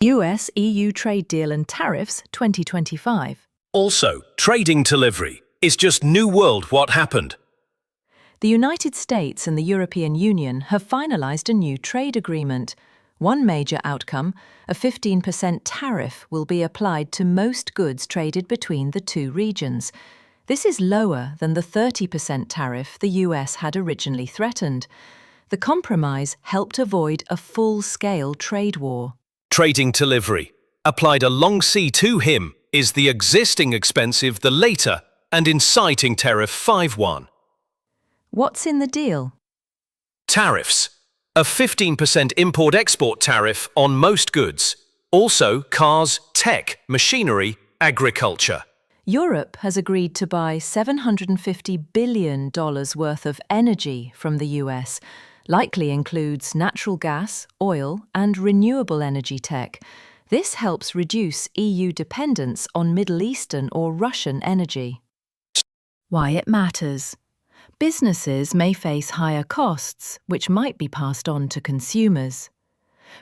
US-EU trade deal and tariffs 2025. Also, trading delivery is just new world what happened. The United States and the European Union have finalized a new trade agreement. One major outcome, a 15% tariff, will be applied to most goods traded between the two regions. This is lower than the 30% tariff the US had originally threatened. The compromise helped avoid a full-scale trade war. Trading delivery, applied along sea to him, is the existing expensive the later and inciting tariff 5-1. What's in the deal? Tariffs, a 15% import-export tariff on most goods, also cars, tech, machinery, agriculture. Europe has agreed to buy $750 billion worth of energy from the US, likely includes natural gas, oil, and renewable energy tech. This helps reduce EU dependence on Middle Eastern or Russian energy. Why it matters. Businesses may face higher costs, which might be passed on to consumers.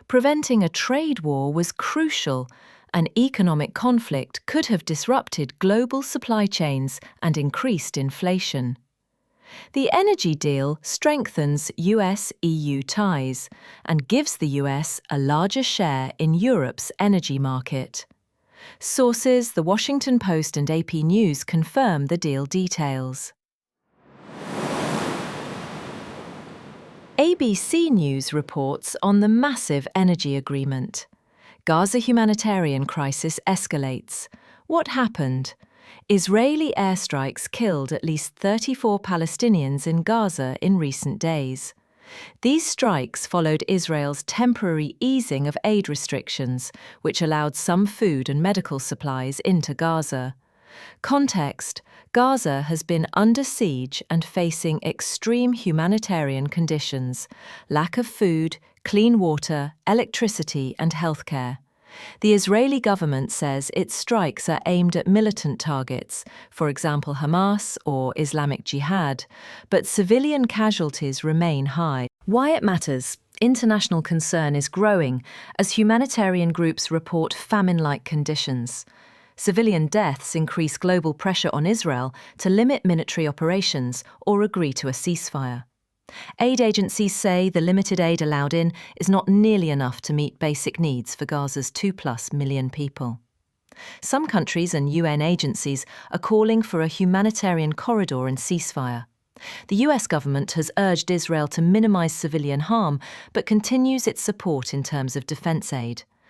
Preventing a trade war was crucial. An economic conflict could have disrupted global supply chains and increased inflation. The energy deal strengthens US-EU ties and gives the US a larger share in Europe's energy market. Sources The Washington Post and AP News confirm the deal details. ABC News reports on the massive energy agreement. Gaza humanitarian crisis escalates. What happened? Israeli airstrikes killed at least 34 Palestinians in Gaza in recent days. These strikes followed Israel's temporary easing of aid restrictions, which allowed some food and medical supplies into Gaza. Context: Gaza has been under siege and facing extreme humanitarian conditions, lack of food, clean water, electricity, and healthcare. The Israeli government says its strikes are aimed at militant targets, for example Hamas or Islamic Jihad, but civilian casualties remain high. Why it matters. International concern is growing as humanitarian groups report famine-like conditions. Civilian deaths increase global pressure on Israel to limit military operations or agree to a ceasefire. Aid agencies say the limited aid allowed in is not nearly enough to meet basic needs for Gaza's 2+ million people. Some countries and UN agencies are calling for a humanitarian corridor and ceasefire. The US government has urged Israel to minimize civilian harm but continues its support in terms of defense aid.